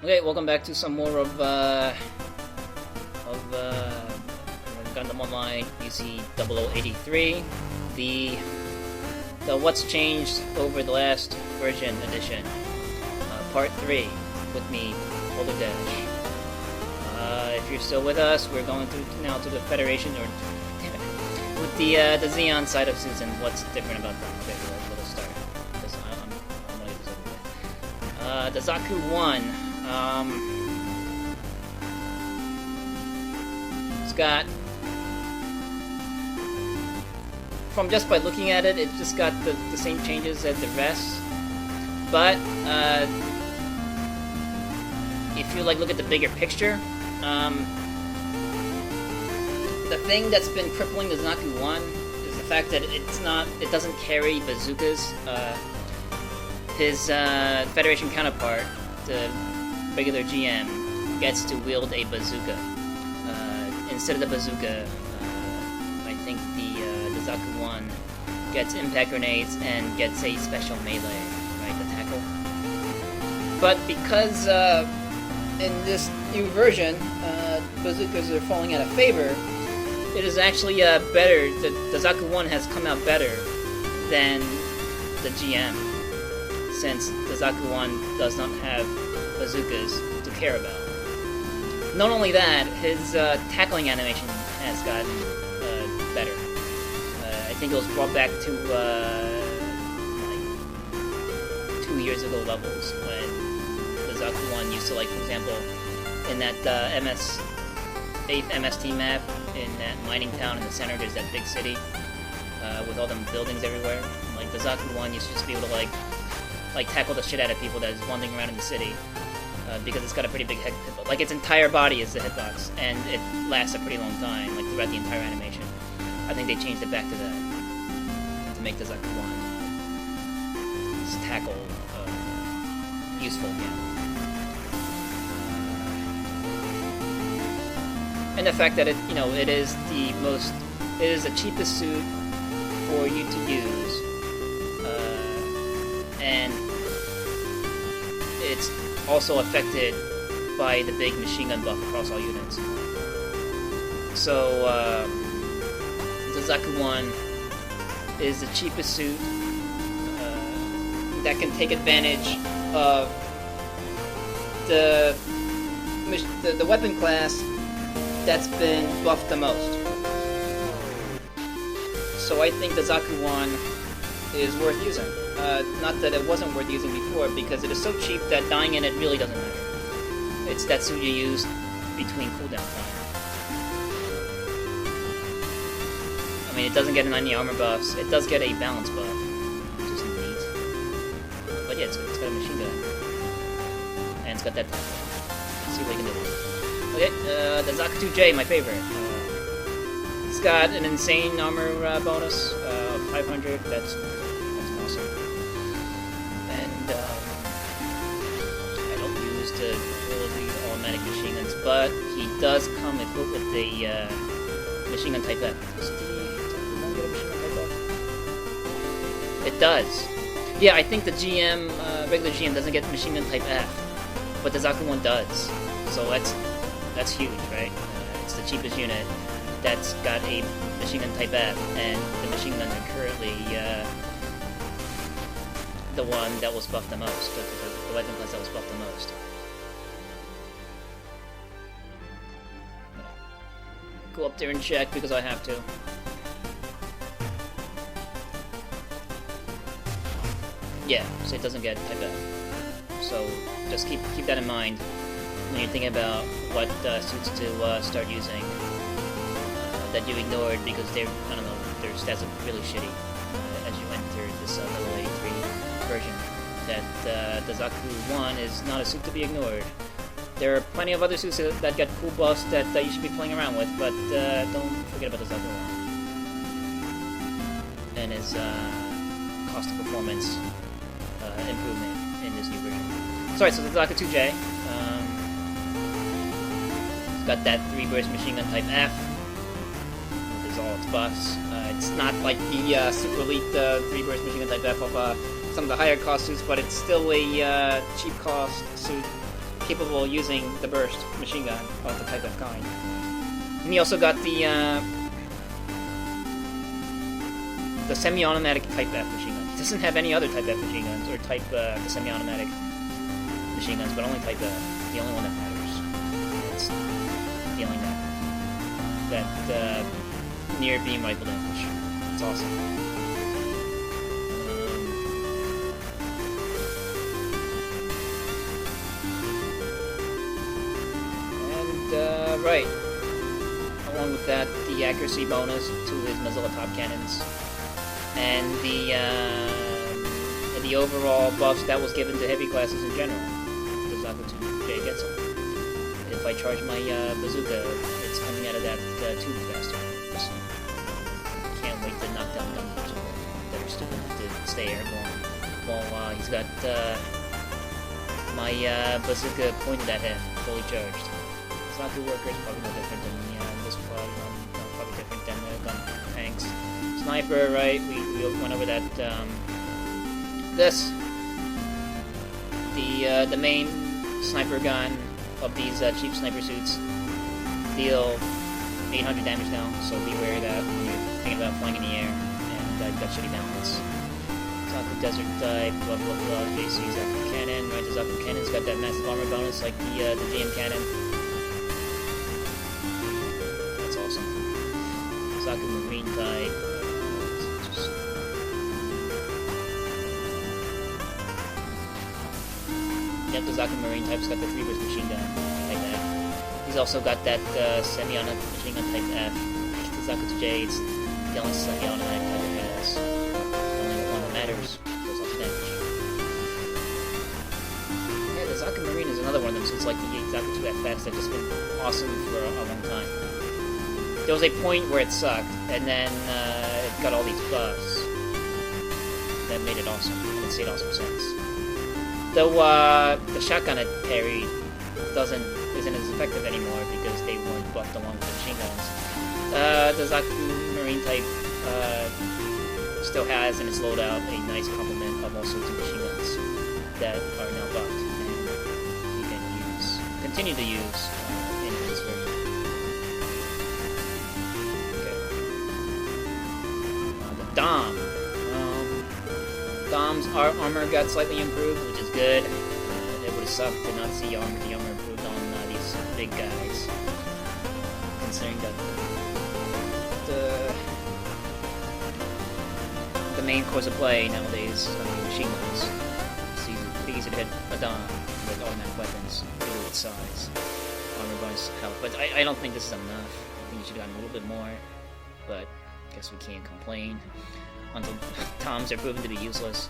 Okay, welcome back to some more of Gundam Online UC 0083. The What's Changed Over the Last Version edition, part 3, with me, Shoulda. If you're still with us, we're going through now to the Federation, or damn it, with the Zeon side of suits and what's different about them. Okay, let's start. Because I'm gonna get this over with. The Zaku 1. It's got, from just by looking at it, it's just got the same changes as the rest. But if you look at the bigger picture, the thing that's been crippling the Zaku 1 is the fact that it doesn't carry bazookas. His Federation counterpart, the regular GM, gets to wield a bazooka. Instead of the bazooka, I think the Zaku 1 gets impact grenades and gets a special melee, right, the tackle. But because in this new version, bazookas are falling out of favor, it is actually better. The Zaku 1 has come out better than the GM, since the Zaku 1 does not have bazookas to care about. Not only that, his tackling animation has gotten better. I think it was brought back to 2 years ago levels, when the Zaku 1 used to, for example, in that 8th MST map, in that mining town in the center, there's that big city with all them buildings everywhere. The Zaku 1 used to just be able to tackle the shit out of people that is wandering around in the city, because it's got a pretty big hitbox. Its entire body is the hitbox, and it lasts a pretty long time, throughout the entire animation. I think they changed it back to that, to make the Zaku 1's tackle useful again. And the fact that it is the cheapest suit for you to use, and it's also affected by the big machine gun buff across all units. So the Zaku 1 is the cheapest suit that can take advantage of the weapon class that's been buffed the most. So I think the Zaku 1 is worth using. Not that it wasn't worth using before, because it is so cheap that dying in it really doesn't matter. It's that suit you use between cooldown time. I mean, it doesn't get any armor buffs. It does get a balance buff, which is neat. But yeah, it's got a machine gun. And it's got that tackle. Let's see what we can do with it. Okay, the Zaku 2J, my favorite. It's got an insane armor bonus of 500. That's awesome. And I don't use the automatic machine guns, but he does come equipped with the machine gun type F. Does the Zaku 1 get a machine gun type F? It does. Yeah, I think the GM, regular GM, doesn't get machine gun type F, but the Zaku 1 does. So that's huge, right? It's the cheapest unit that's got a machine gun type F, and the machine guns are currently the one that was buffed the most, the weapon class that was buffed the most. Go up there and check, because I have to. Yeah, so it doesn't get type F. So just keep that in mind when you're thinking about what suits to start using that you ignored because their stats are really shitty as you enter this 083 version. That the Zaku 1 is not a suit to be ignored. There are plenty of other suits that get cool buffs that you should be playing around with, but don't forget about the Zaku 1 and his cost of performance improvement in this new version. Sorry, so the Zaku 2J. It's got that 3-burst machine gun type F. With all its buffs. It's not like the super elite 3-burst machine gun type F of some of the higher cost suits, but it's still a cheap cost suit capable of using the burst machine gun of the Type F kind. And he also got the semi-automatic Type F machine gun. He doesn't have any other Type F machine guns, or the semi-automatic machine guns, but only Type F. The only one that matters. It's dealing that near beam rifle damage. It's awesome. Right. Along with that, the accuracy bonus to his Mozilla top cannons, and the overall buffs that was given to heavy classes in general. The Zaku-J gets them. If I charge my bazooka, it's coming out of that tube faster. So, can't wait to knock down Gundams that are stupid to stay airborne. While he's got my bazooka pointed at him, fully charged. Zaku worker is probably no different than this squad, probably different than the gun tanks. Sniper, right? We went over that. The main sniper gun of these cheap sniper suits deal 800 damage now, so beware of that when you're thinking about flying in the air, and got shitty balance. Zaku Desert Type, blah blah blah. JC Zaku Cannon, right? The Zaku Cannon's got that massive armor bonus like the GM Cannon. Zaku Marine Type. Yep, the Zaku Marine Type's got the 3-burst machine gun like that. He's also got that semi-automatic machine gun Type F. The Zaku-J, it's the only semi-automatic type it has. The only one that matters. Does lots of damage. Yeah, the Zaku Marine is another one of them, so it's like the Zaku 2FX that's just been awesome for a long time. There was a point where it sucked, and then it got all these buffs that made it awesome, and it stayed awesome since. Though the shotgun it carried isn't as effective anymore because they weren't buffed along with the machine guns. The Zaku Marine Type still has in its loadout a nice complement of all sorts of machine guns that are now buffed, and he can continue to use in his version. Dom. Dom's armor got slightly improved, which is good. It would have sucked to not see the armor improved on these big guys. Considering that the main course of play nowadays, machine guns. It's easy to hit a Dom with automatic weapons due to its size. Armor bonus help, but I don't think this is enough. I think you should have gotten a little bit more, but guess we can't complain until Toms are proven to be useless.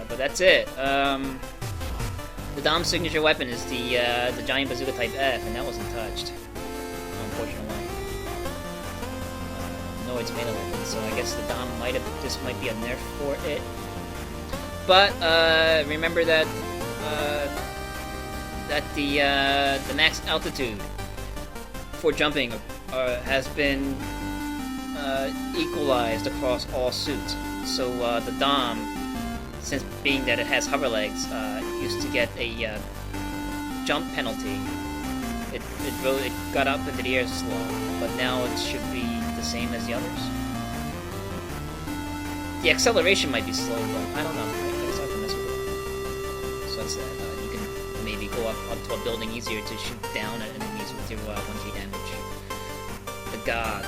But that's it. The Dom's signature weapon is the giant bazooka Type F, and that wasn't touched, unfortunately. No, it's melee weapon, so I guess the Dom this might be a nerf for it. But remember that the max altitude for jumping has been equalized across all suits. So the Dom, since being that it has hover legs, used to get a jump penalty. It got up into the air slow, but now it should be the same as the others. The acceleration might be slow, but I don't know. I guess I can mess with it. So that's that. You can maybe go up to a building easier to shoot down at enemies with your 1k damage. The GOG.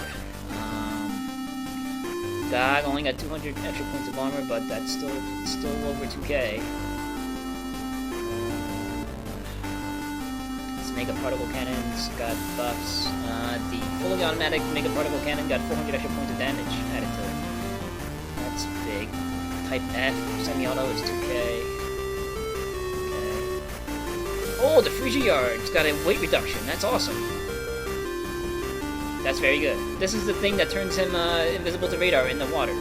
GOG only got 200 extra points of armor, but that's still over 2k. This Mega Particle Cannon's got buffs. The fully automatic Mega Particle Cannon got 400 extra points of damage added to it. That's big. Type F semi-auto is 2k. Okay. Oh, the Frigiyard's got a weight reduction. That's awesome. That's very good. This is the thing that turns him invisible to radar in the water.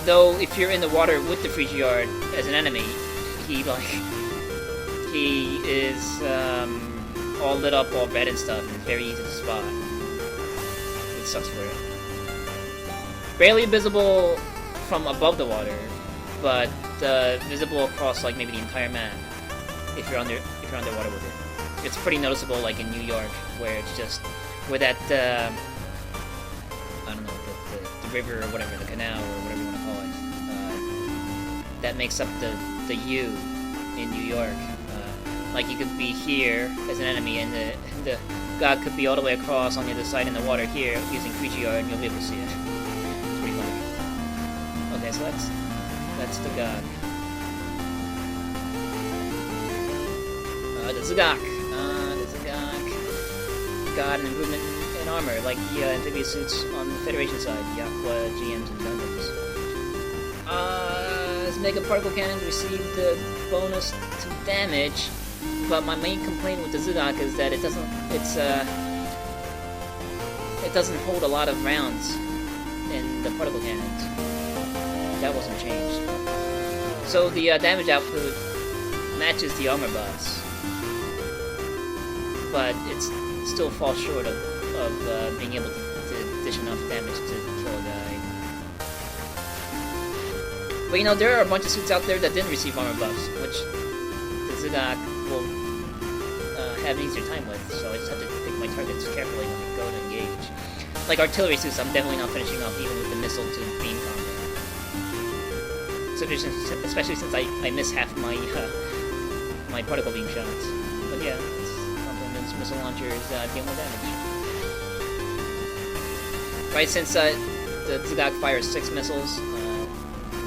Though, if you're in the water with the Frigiyard as an enemy, he is all lit up, all red and stuff, and it's very easy to spot. It sucks for it. Barely invisible from above the water, but visible across like maybe the entire map if you're underwater with it. It's pretty noticeable, like in New York, where it's just where that I don't know, the river or whatever, the canal or whatever you want to call it, that makes up the U in New York. Like you could be here as an enemy, and the god could be all the way across on the other side in the water here using 3GR, and you'll be able to see it. It's pretty funny. Okay, so that's the god. The Zugak. God, an improvement in armor, like the amphibious suits on the Federation side, Yakwa, GMs, and Gundams. As Mega Particle Cannons received the bonus to damage, but my main complaint with the Zugak is that it doesn't hold a lot of rounds in the particle cannons. That wasn't changed. So the damage output matches the armor buffs, but it's still falls short of being able to dish enough damage to kill a guy. But you know, there are a bunch of suits out there that didn't receive armor buffs, which the Zugak will have an easier time with, so I just have to pick my targets carefully when I go to engage. Like artillery suits, I'm definitely not finishing off even with the missile to beam combo. Especially since I miss half of my my particle beam shots. But yeah, complements missile launchers deal more damage. Right, since the Zugak fires 6 missiles,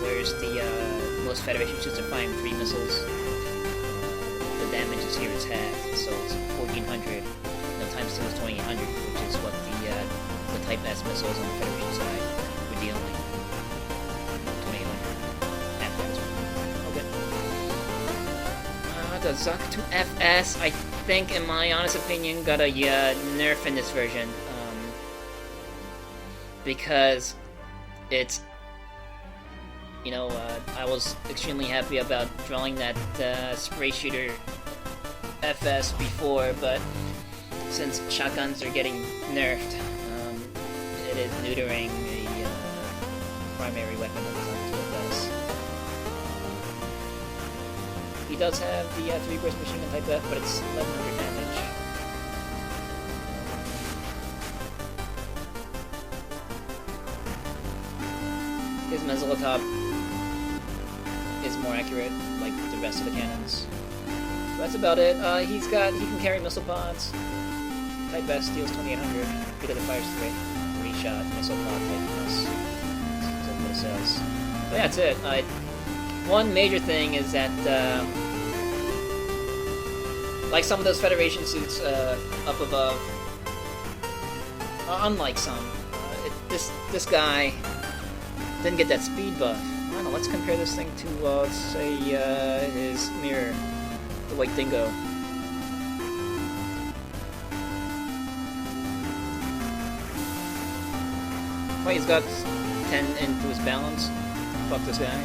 whereas the most Federation ships are firing 3 missiles, the damage is here is half, so it's 1,400. And times 2 is 2,800, which is what the Type S missiles on the Federation side were dealing. 2,800. Half damage. Okay. The Zakuto FS, I think, in my honest opinion, got a nerf in this version. Because it's, you know, I was extremely happy about drawing that spray shooter FS before, but since shotguns are getting nerfed, it is neutering the primary weapon of the Zakuto FS. He does have the 3-burst machine gun type F, but it's 1,100 damage. His muzzle top is more accurate, like the rest of the cannons. So that's about it. He can carry missile pods. Type S deals 2,800 because it fires 3-shot missile pod type S. That's what it says. But yeah, that's it. One major thing is that, like some of those Federation suits up above, unlike some, this guy didn't get that speed buff. I don't know, let's compare this thing to, let's say, his mirror, the White Dingo. Well, he's got 10 into his balance. Fuck this guy.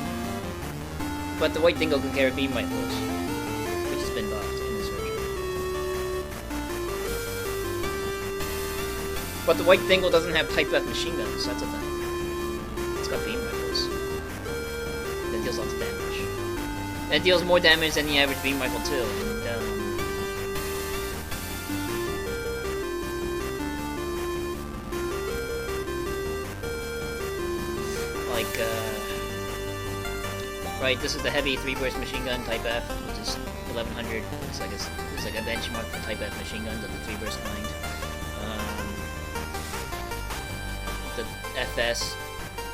But the White Dingo can carry beam rifles, which has been buffed in this version. But the White Dingo doesn't have Type F machine guns, that's a thing. It's got beam rifles. That deals lots of damage. And it deals more damage than the average beam rifle too. Right, this is the heavy 3-burst machine gun Type F, which is 1,100. It's like a benchmark for Type F machine guns of the 3-burst kind. The FS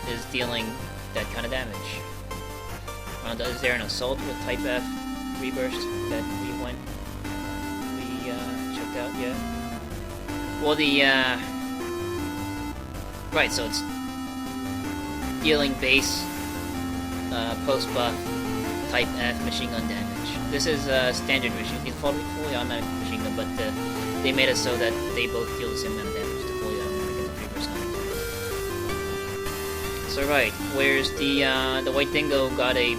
is dealing that kind of damage. Is there an assault with Type F 3-burst that we checked out yet? Well, right, so it's dealing base post-buff Type F machine gun damage. This is a standard machine, it's fully automatic machine gun, but they made it so that they both deal the same amount of damage to fully automatic and the 3%. So right, whereas the White Dingo got a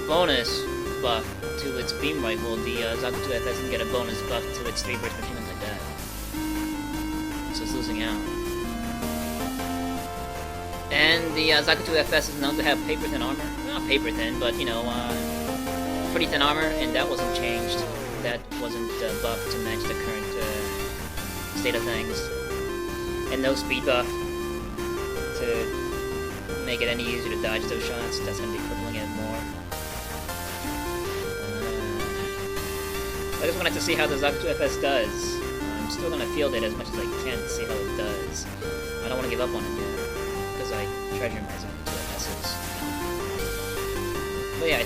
bonus buff to its beam rifle, the Zakuto FS doesn't get a bonus buff to its 3-burst machine gun like that. So it's losing out. And the Zakuto FS is known to have paper-thin armor. not paper thin, but, you know, pretty thin armor, and that wasn't changed. That wasn't buffed to match the current state of things. And no speed buff to make it any easier to dodge those shots. That's going to be crippling it more. I just wanted to see how the Zaku 2FS does. I'm still going to field it as much as I can to see how it does. I don't want to give up on it yet, because I treasure my Zaku 2FSs. But yeah, I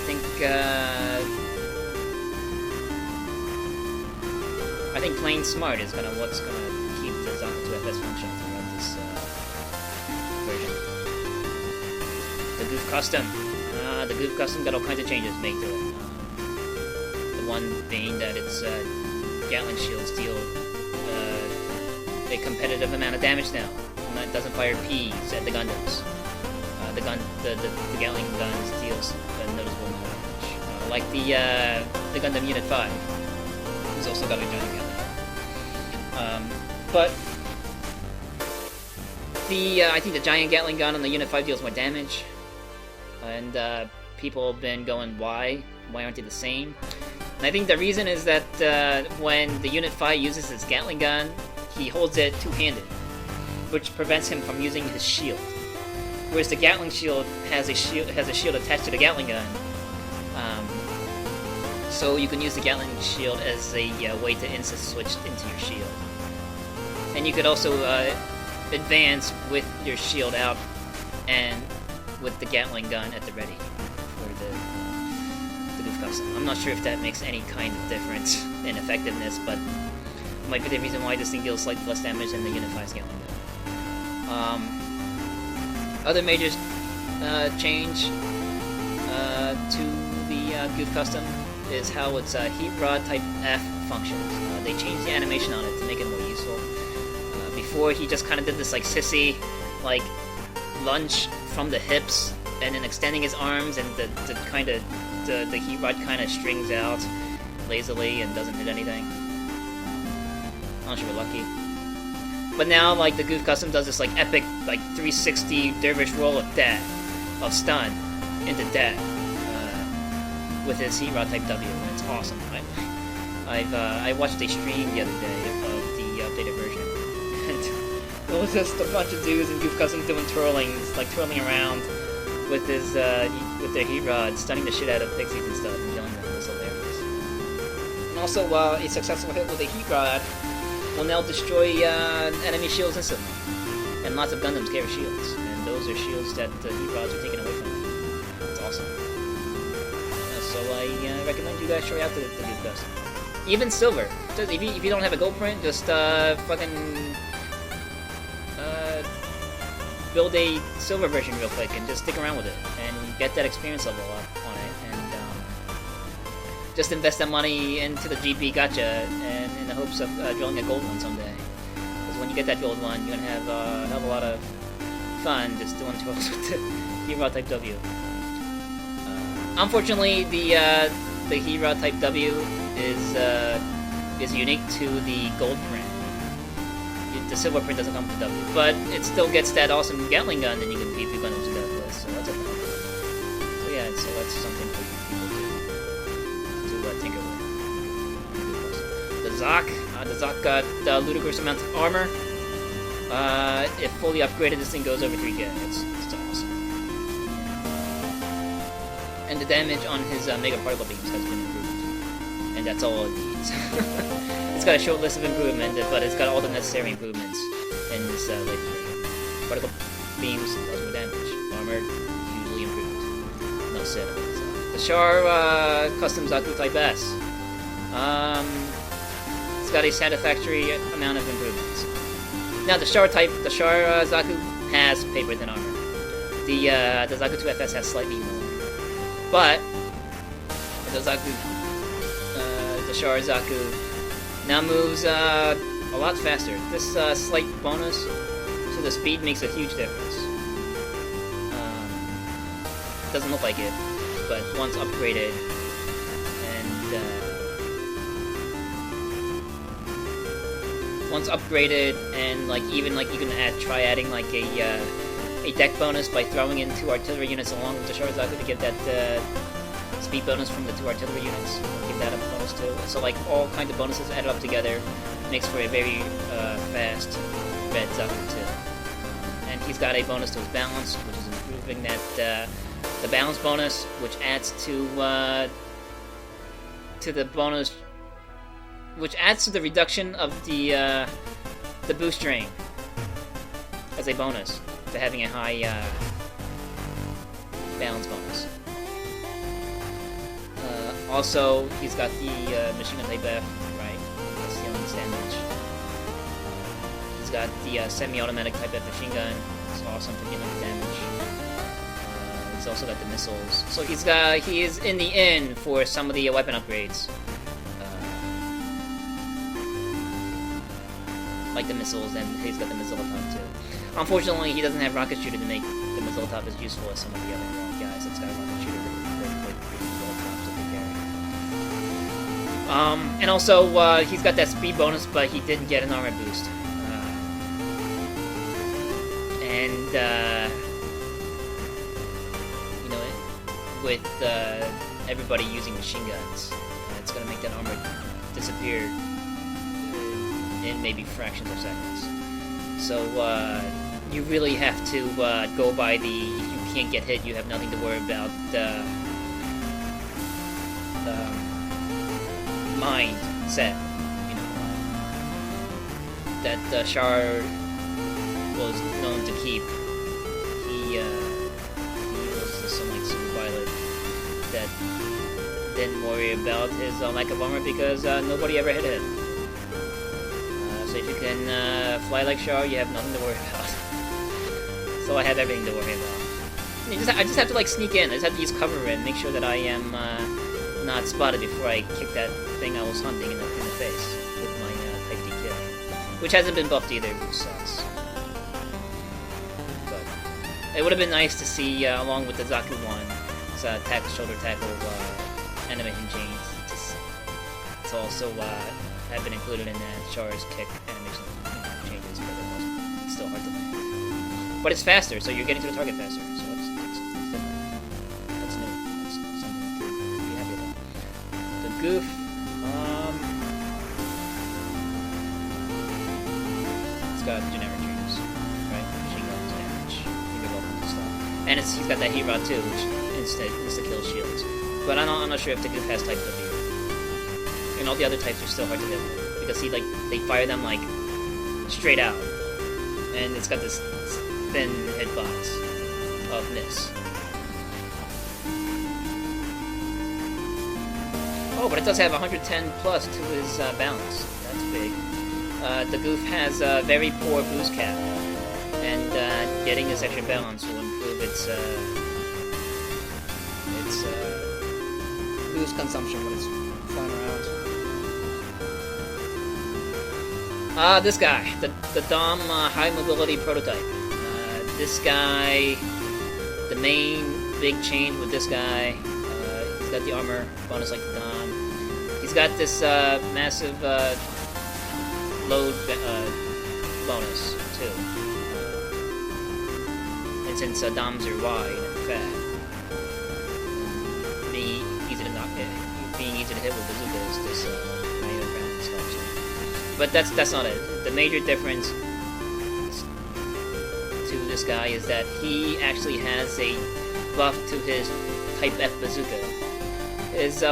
think playing smart is what's gonna keep the Zaku 2FS functional throughout this version. The Goof Custom. The Goof Custom got all kinds of changes made to it. The one being that its Gatling shields deal a competitive amount of damage now. And it doesn't fire Ps at the Gundams. The Gatling guns deals a noticeable amount of damage. Like the Gundam Unit 5. It's also got a giant Gatling gun. But I think the giant Gatling gun on the Unit 5 deals more damage. And people have been going, why? Why aren't they the same? And I think the reason is that when the Unit 5 uses his Gatling gun, he holds it two-handed, which prevents him from using his shield. Whereas the Gatling shield has a shield attached to the Gatling gun. So you can use the Gatling shield as a way to insta-switch into your shield. And you could also advance with your shield out and with the Gatling gun at the ready for the Goof Custom. I'm not sure if that makes any kind of difference in effectiveness, but it might be the reason why this thing deals slightly less damage than the Unit 5's Gatling gun. Other major change to the Goof Custom is how its Heat Rod Type F functions. They changed the animation on it to make it more useful. Before, he just kind of did this like sissy, like lunge from the hips, and then extending his arms, and the Heat Rod kind of strings out lazily and doesn't hit anything. Unless you were lucky. But now, like, the Goof Custom does this like epic, like 360 dervish roll of stun into death. With his Heat Rod Type W, and it's awesome. I watched a stream the other day of the updated version, and it was just a bunch of dudes in Goof Custom doing twirlings, like twirling around with his with their Heat Rod, stunning the shit out of pixies and stuff, and killing them. It was hilarious. And also, a successful hit with a Heat Rod will now destroy enemy shields instantly. And lots of Gundams carry shields, and those are shields that the Heat Rods are taken away from them. It's awesome. So I recommend you guys try out the Goof Custom. Even silver. Just, if you don't have a gold print, just fucking build a silver version real quick and just stick around with it and get that experience level up on it, and just invest that money into the GP gacha and in the hopes of drawing a gold one someday. Because when you get that gold one, you're gonna have a hell of a lot of fun just doing twirls with the Heat Rod Type W. Unfortunately, the Heat Rod Type W is unique to the gold print. The silver print doesn't come with the W, but it still gets that awesome Gatling gun that you can beat your Gundams to death with, so that's okay. So yeah, so that's something for people to tinker with. The Zok got a ludicrous amount of armor. If fully upgraded, this thing goes over 3K. It's awesome. And the damage on his Mega Particle Beams has been improved. And that's all it needs. It's got a short list of improvements, but it's got all the necessary improvements in this late version. Particle Beams does more damage. Armor, hugely improved. No sit. The Char Custom Zaku Type S. It's got a satisfactory amount of improvements. Now the Char Zaku has paper thin armor. The Zaku 2FS has slightly more. But the Char Zaku now moves a lot faster. This slight bonus to the speed makes a huge difference. Doesn't look like it, but once upgraded and like even like you can try adding like a a deck bonus by throwing in 2 artillery units along with the Shoulda to give that speed bonus from the 2 artillery units. Give that a bonus too. So like all kinds of bonuses added up together makes for a very fast red Zaku too. And he's got a bonus to his balance, which is improving that the balance bonus, which adds to the bonus, which adds to the reduction of the boost drain as a bonus to having a high balance bonus. Also, he's got the machine gun type F, right? That's the only damage. He's got the semi-automatic type F machine gun. It's awesome for dealing with damage. He's also got the missiles. So he is in the in for some of the weapon upgrades. Like the missiles, and he's got the missile top too. Unfortunately, he doesn't have rocket shooter to make the missile top as useful as some of the other guys that's got a rocket shooter with missile tops that they carry. And also, he's got that speed bonus, but he didn't get an armor boost. You know, with everybody using machine guns, it's gonna make that armor disappear in maybe fractions of seconds. So you really have to go by the, if you can't get hit, you have nothing to worry about mindset, you know, that Char was known to keep. He was some like super pilot that didn't worry about his lack of armor because nobody ever hit him. So if you can fly like Char, you have nothing to worry about. So I have everything to worry about. I just have to like sneak in. I just have to use cover and make sure that I am not spotted before I kick that thing I was hunting in the face with my Type D kick, which hasn't been buffed either, which sucks. But it would have been nice to see, along with the Zaku 1, shoulder tackle animation change. It's also have been included in that Char's kick animation changes, but it's still hard to land. But it's faster, so you're getting to the target faster, so it's different. That's new. That's something to be happy about. The goof, it's got generic dreams, right? Machine guns, damage, stuff. And he's got that heat rod too, which insta-kills shields. But I'm not sure if the goof has type W. And all the other types are still hard to hit with, because they fire them like straight out, and it's got this thin hitbox of miss. Oh, but it does have 110 plus to his balance. That's big. The goof has a very poor boost cap, and getting this extra balance will improve its boost consumption when it's flying around. This guy, the Dom high mobility prototype. This guy, the main big change with this guy, he's got the armor bonus like the Dom. He's got this massive load bonus too. And since Doms are wide and fat, being easy to hit with bazookas, this higher ground stuff. But that's not it. The major difference to this guy is that he actually has a buff to his Type F bazooka.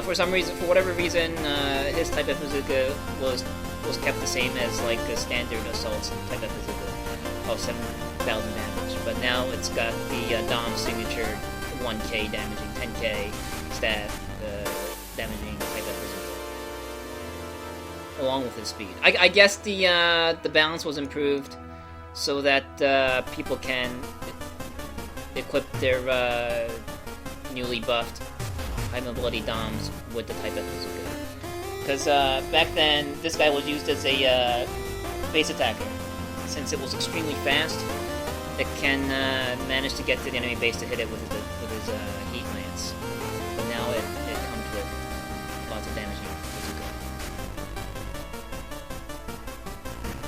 For whatever reason, his Type F bazooka was kept the same as like a standard assault Type F bazooka of 7,000 damage. But now it's got the Dom signature 1k damaging, 10k stat damaging Type F bazooka, along with his speed. I guess the balance was improved so that people can equip their newly buffed high mobility Doms with the Type F bazooka. Because back then, this guy was used as a base attacker. Since it was extremely fast, it can manage to get to the enemy base to hit it with his heat lance. But now it comes with lots of damaging bazooka.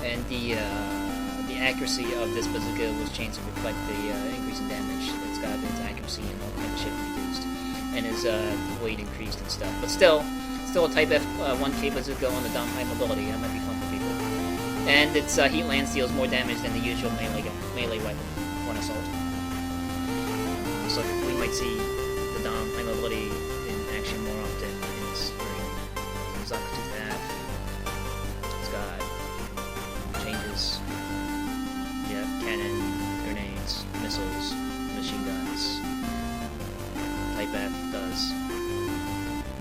And the accuracy of this bazooka was changed to reflect the increase in damage. It's got its accuracy and all kinds of shit reduced, and his weight increased and stuff. But still a Type F 1K bazooka on the Dom high mobility. That might be fun for people. And its heat lance deals more damage than the usual melee weapon for an assault. So we might see the Dom high mobility in action more often in this version. Zaku's half. It's got changes. Yeah, cannon, grenades, missiles, machine guns. Type F does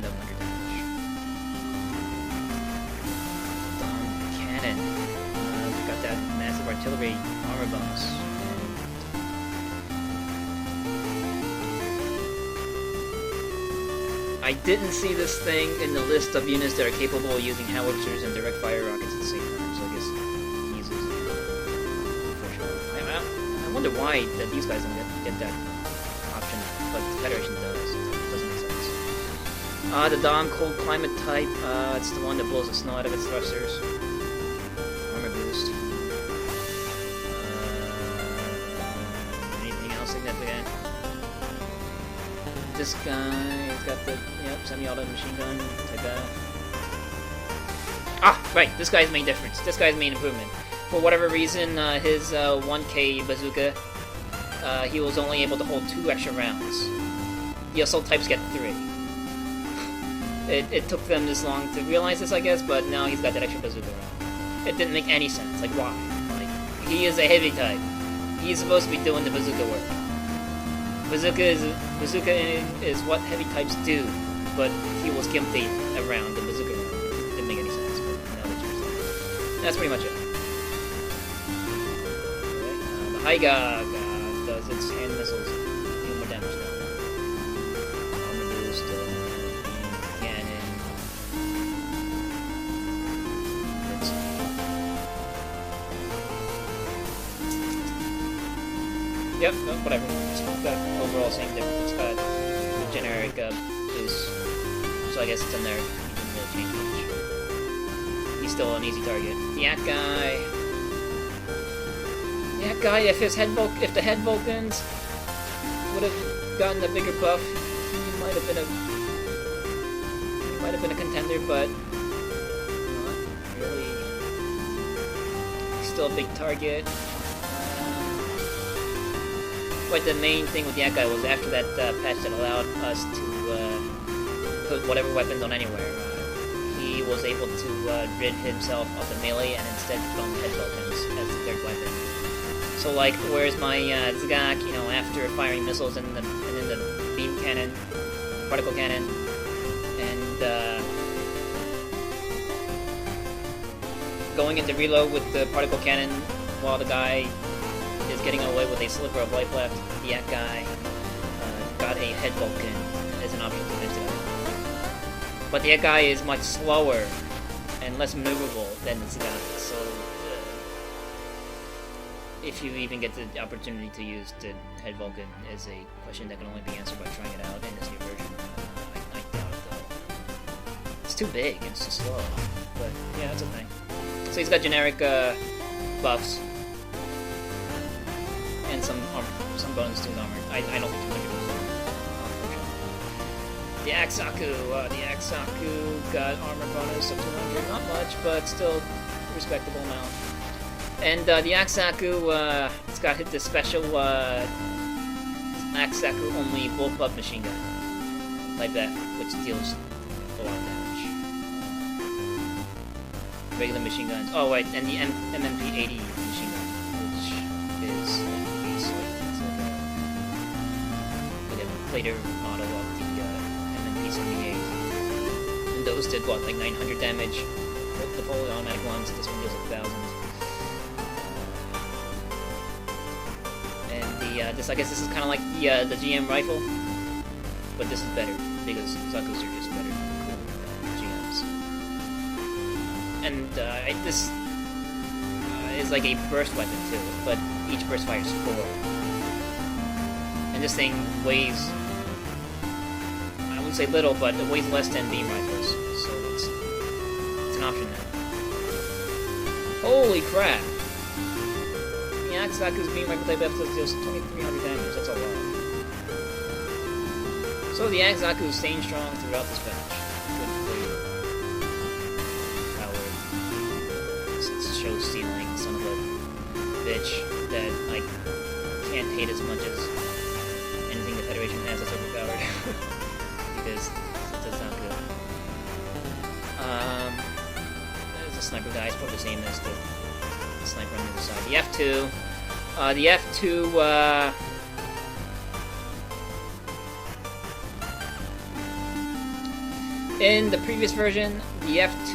no 100 damage. Dom cannon. We've got that massive artillery armor bonus. I didn't see this thing in the list of units that are capable of using howitzers and direct fire rockets at the same time, so I guess he uses it for sure. I wonder why that these guys don't get that option, but the Federation does. It doesn't make sense. The Dom cold climate type, it's the one that blows the snow out of its thrusters. Armor boost. Anything else significant? This guy's got the semi-auto machine gun, type that. Ah, right, this guy's main difference. This guy's main improvement. For whatever reason, his 1K bazooka, he was only able to hold 2 extra rounds. The assault types get 3. It took them this long to realize this, I guess, but now he's got that extra bazooka round. It didn't make any sense. Like, why? Like, he is a heavy type. He's supposed to be doing the bazooka work. Bazooka is what heavy types do, but he was gimped around the bazooka round. It didn't make any sense, but now they changed that. That's pretty much it. Right, the Haiga does its hand missiles, do more damage now. Armor boost, cannon. Yep, whatever. It's got overall same difference. It's got the generic boost, so I guess it's in there. He didn't really change much. He's still an easy target. The Yak guy, if the head Vulcans would have gotten a bigger buff, he might have been a contender, but not really. He's still a big target. But the main thing with the Yak guy was after that patch that allowed us to put whatever weapons on anywhere, he was able to rid himself of the melee and instead put on the head Vulcans as the third weapon. So like, where's my Zgak, after firing missiles and then the beam cannon, particle cannon, and going into reload with the particle cannon while the guy is getting away with a sliver of life left, the Yak guy got a head Vulcan as an option to finish it out. But the Yak guy is much slower and less maneuverable than the Zgak, so if you even get the opportunity to use the head Vulcan is a question that can only be answered by trying it out in this new version. I doubt it though. It's too big, it's too slow. But yeah, that's a thing. So he's got generic buffs. And some bonus to his armor. I don't think 200 was unfortunately. The Aksaku got armor bonus of 200. Not much, but still a respectable amount. And the Aksaku, it's got hit the special Aksaku only bullpup machine gun. Like that, which deals a lot of damage. Regular machine guns. Oh, wait, and the MMP-80 machine gun, which is later model of the MMP-78. And those did what, like 900 damage? The fully automatic ones, this one does 1,000. And I guess this is kind of like the GM rifle, but this is better because Zaku's are just better than GMs. And this is like a burst weapon too, but each burst fires 4. And this thing weighs, I wouldn't say little, but it weighs less than beam rifles, so it's an option now. Holy crap! Axe-Zaku's beam rifle type F deals 2300 damage. That's a lot. So the Axe-Zaku is staying strong throughout this patch. Good for you. Howard. Show stealing, son of a bitch that I can't hate as much as anything the Federation has that's overpowered. Because that's not good. There's a sniper guy, it's probably the same as the sniper on the other side. The F2, in the previous version, the F2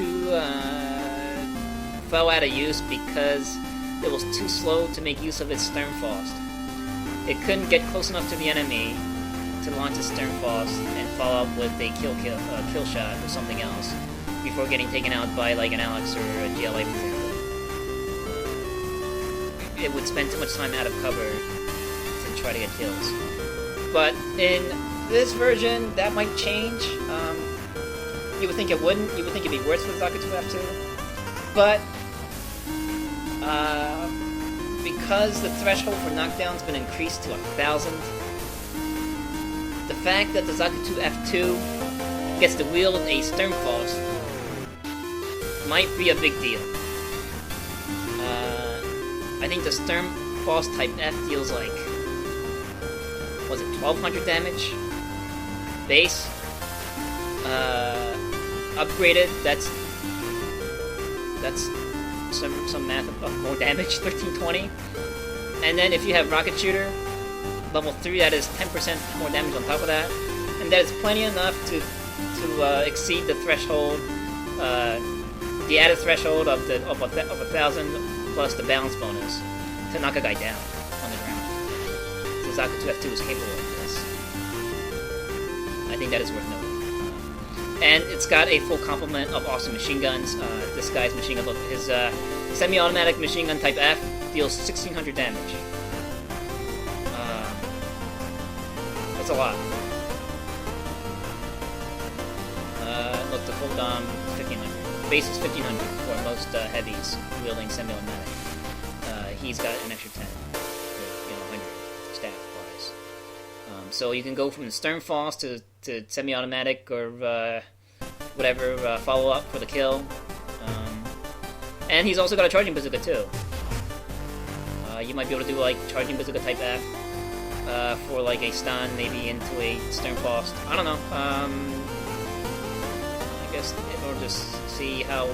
fell out of use because it was too slow to make use of its Sternfaust. It couldn't get close enough to the enemy to launch a Sternfaust and follow up with a kill shot or something else before getting taken out by like an Alex or a GLA, for example. It would spend too much time out of cover to try to get kills. But in this version, that might change. You would think it wouldn't. You would think it'd be worse for the Zaku 2 F2. But because the threshold for knockdown's been increased to 1,000, the fact that the Zaku 2 F2 gets to wield a Sternfaust might be a big deal. I think the Sternfaust type F deals like, was it 1200 damage? Base. Upgraded, that's some math of more damage, 1320. And then if you have Rocket Shooter, level 3, that is 10% more damage on top of that. And that is plenty enough to exceed the threshold, the added threshold of 1,000 plus the balance bonus to knock a guy down on the ground. So Zaku 2 F2 is capable of this. I think that is worth noting. And it's got a full complement of awesome machine guns. This guy's machine gun, look, his semi-automatic machine gun type F deals 1,600 damage. That's a lot. Look, the full dom 1,500. Base is 1,500 for most heavies wielding semi-automatic. He's got an extra 10, 100 stat-wise. So you can go from the Sternfaust to semi-automatic or whatever follow-up for the kill. And he's also got a charging bazooka too. You might be able to do like charging bazooka type F for like a stun, maybe into a Sternfaust. I don't know. I guess in order to see how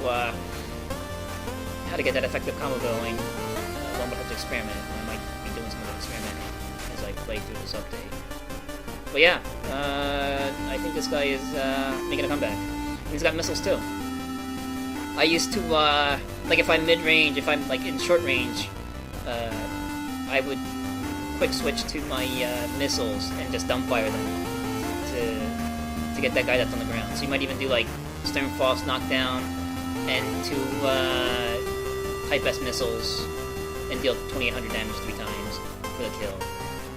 to get that effective combo going, one would have to experiment. I might be doing some of the experimenting as I play through this update. But yeah, I think this guy is making a comeback. And he's got missiles too. I used to, like if I'm mid-range, if I'm like in short range, I would quick switch to my missiles and just dumbfire them to get that guy that's on the ground. So you might even do like Sternfaust knockdown and two Type S missiles and deal 2,800 damage 3 times for the kill.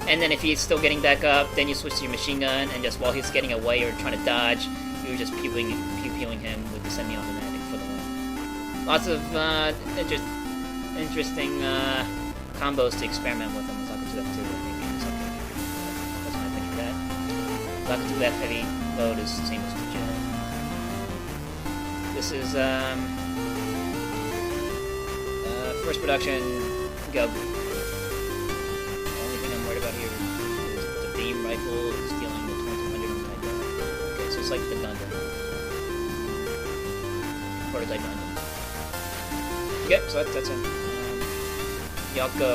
And then if he's still getting back up, then you switch to your machine gun, and just while he's getting away or trying to dodge, you're just pew-peeing him with the semi-automatic for the win. Lots of interesting combos to experiment with on the Zaku 2 F2, I think. That's my opinion of that. Zaku 2 F heavy mode is the same as the Jill. This is first production Gub. About here is the beam rifle is dealing with 2,200 on type. Okay, so it's like the Gundam. Prototype Gundam. Okay, so that's him. Yako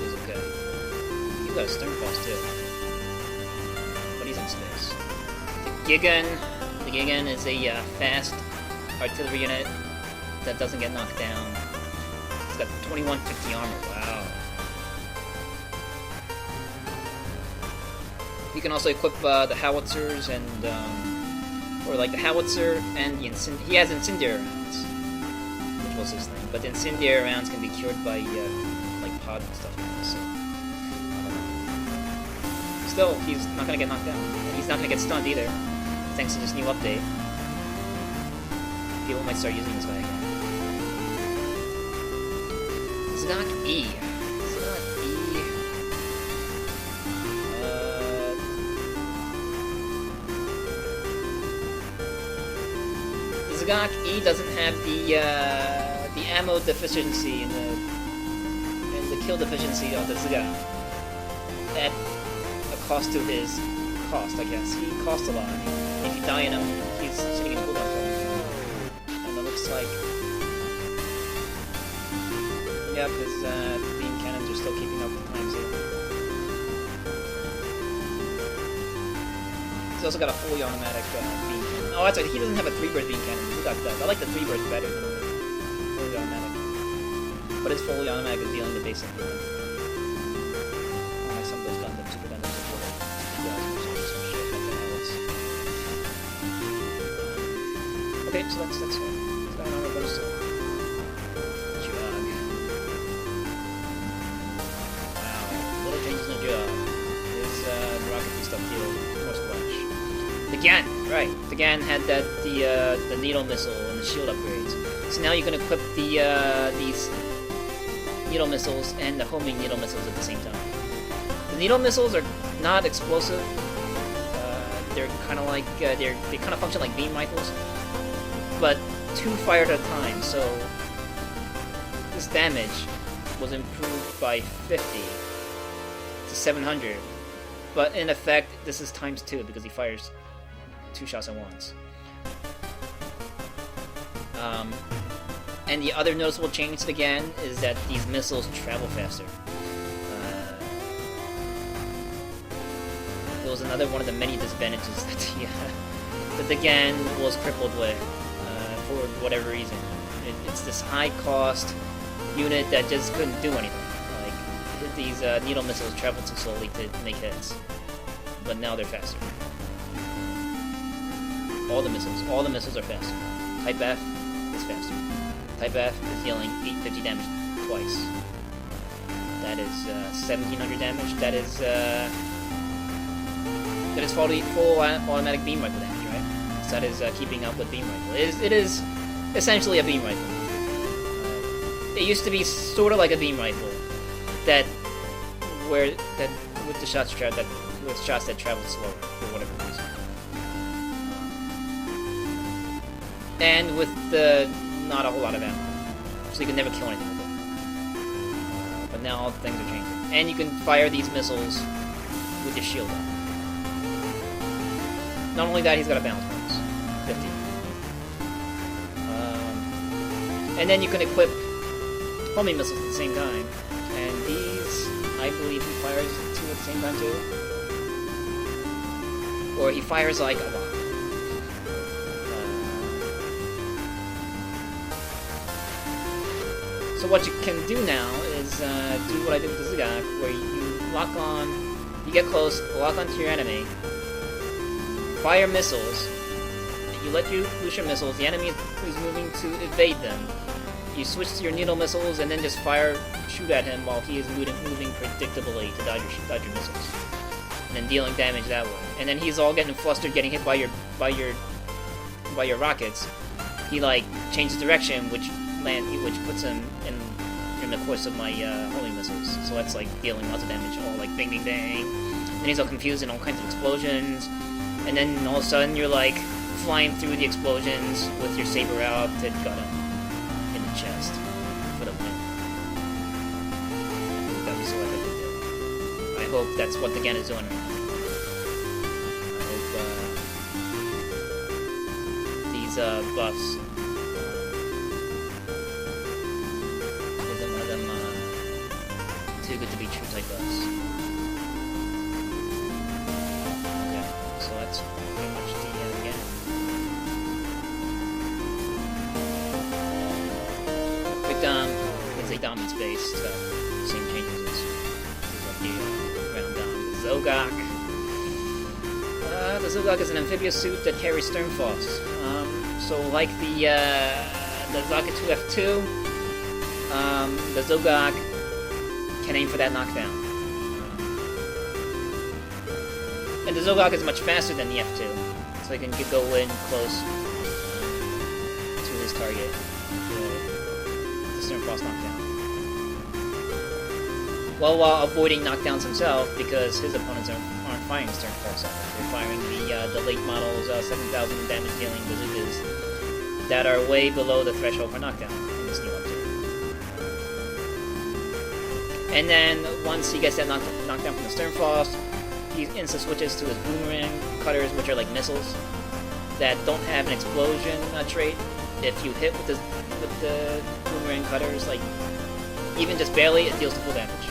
is okay. He's got a Sternfaust too. But he's in space. The Gigan is a fast artillery unit that doesn't get knocked down. Got 2150 armor, wow. You can also equip the howitzers and, or like the howitzer and the he has incendiary rounds, which was his thing, but the incendiary rounds can be cured by, like pod and stuff like this, so, I don't know. Still, he's not gonna get knocked down, and he's not gonna get stunned either, thanks to this new update. People might start using this guy again. Zagak E. Zagak E. Zagak E doesn't have the ammo deficiency and the kill deficiency of the Zagak. At a cost to his cost, I guess. He costs a lot. If you die in him, he's sitting in a cooldown for him. And it looks like... Yep, his beam cannons are still keeping up with times here. He's also got a fully automatic beam cannon. Oh, that's right, he doesn't have a 3-burst beam cannon. He got that. I like the 3-burst better than the fully automatic. But his fully automatic is dealing the basic one. Some of those Gundam, Super Gundams are full of some shit like that. Okay, so that's going on with those two. Jug. Wow, little changes in the Jug. His rocket boost up heal more splash. The Gan, right? The Gan had the needle missile and the shield upgrades. So now you can equip these needle missiles and the homing needle missiles at the same time. The needle missiles are not explosive. They're kind of like they kind of function like beam rifles, but 2 fire at a time. So this damage was improved by 50 to 700, but in effect this is times 2 because he fires 2 shots at once. And the other noticeable change again is that these missiles travel faster. It was another one of the many disadvantages that the Gan was crippled with for whatever reason. It's this high-cost unit that just couldn't do anything. Like these needle missiles travel too slowly to make hits, but now they're faster. All the missiles are faster. Type F is faster. Type F is dealing 850 damage twice. That is 1700 damage. That is full automatic beam rifle damage, right? So that is keeping up with beam rifle. It is essentially a beam rifle. It used to be sort of like a beam rifle with the shots that travel slower for whatever reason. And with not a whole lot of ammo, so you can never kill anything with it. But now all things are changing, and you can fire these missiles with your shield up. Not only that, he's got a balance bonus, 50. And then you can equip homing missiles at the same time, and these, I believe, he fires 2 at the same time too, or he fires like a lot. So what you can do now is do what I did with the Zagak, where you get close, lock onto your enemy, fire missiles, you let you loose your missiles, the enemy is moving to evade them, you switch to your needle missiles and then just shoot at him while he is moving predictably to dodge your missiles, and then dealing damage that way. And then he's all getting flustered, getting hit by your rockets. He like changes direction, which puts him in the course of my homing missiles. So that's like dealing lots of damage, all like bang bang bang. Then he's all confused and all kinds of explosions. And then all of a sudden you're like flying through the explosions with your saber out to gut him in the chest for the win. That'd be so epic to do. I hope that's what the Gan is doing right now. I hope these buffs isn't one of them too good to be true type buffs. So that's pretty much the Gan. Big Dom is a dominance based, same changes as the round Dom. The Zogak is an amphibious suit that carries stern force. So like the Zaka 2F2, the Zogak can aim for that knockdown. And the Zogak is much faster than the F2, so he can go in close to his target. The Stern Frost knockdown. Well, while avoiding knockdowns himself, because his opponents aren't firing Stern Pulse at him. They're firing the late models 7,000 damage dealing bazookas that are way below the threshold for knockdown in this new update. And then once he gets that knockdown from the Stern Frost, he insta switches to his boomerang cutters, which are like missiles that don't have an explosion trait. If you hit with the boomerang cutters, like even just barely, it deals the full damage.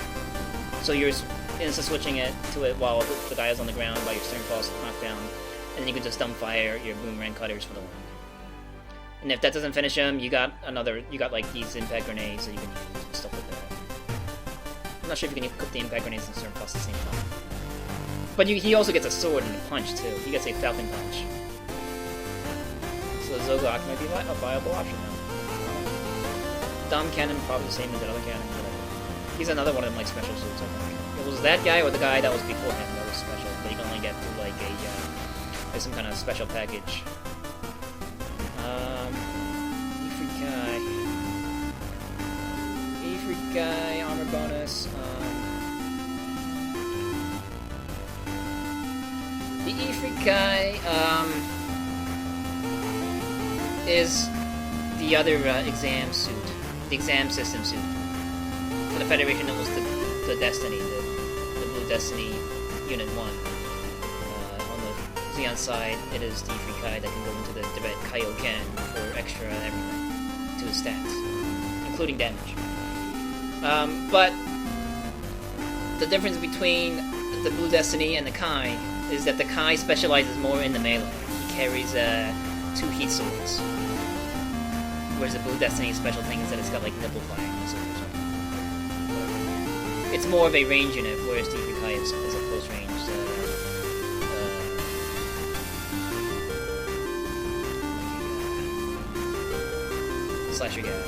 So you're insta switching it to it while the guy is on the ground by your Stern Frost knockdown, and then you can just dumbfire your boomerang cutters for the win. And if that doesn't finish him, you got like these impact grenades that you can use and stuff like that. I'm not sure if you can equip the impact grenades and Stern Frost at the same time. But he also gets a sword and a punch too. He gets a Falcon Punch. So the Zogok might be a viable option now. Dom Cannon, probably the same as that other cannon. He's another one of them, like, special suits, I think. It was that guy or the guy that was before him that was special, but you can only get through, like, like some kind of special package. Ifrit guy, armor bonus, the Ifrit guy, is the other, exam suit. The exam system suit. For the Federation, it was the Destiny, the Blue Destiny Unit 1. On the Zeon side, it is the Ifrit Kai that can go into the direct Kaioken for extra everything to his stats, including damage. But the difference between the Blue Destiny and the Kai is that the Kai specializes more in the melee. He carries 2 heat swords. Whereas the Blue Destiny special thing is that it's got like nipple firing missiles or something. It's more of a range unit, whereas the Ifrit Kai is a close range. Slasher guy.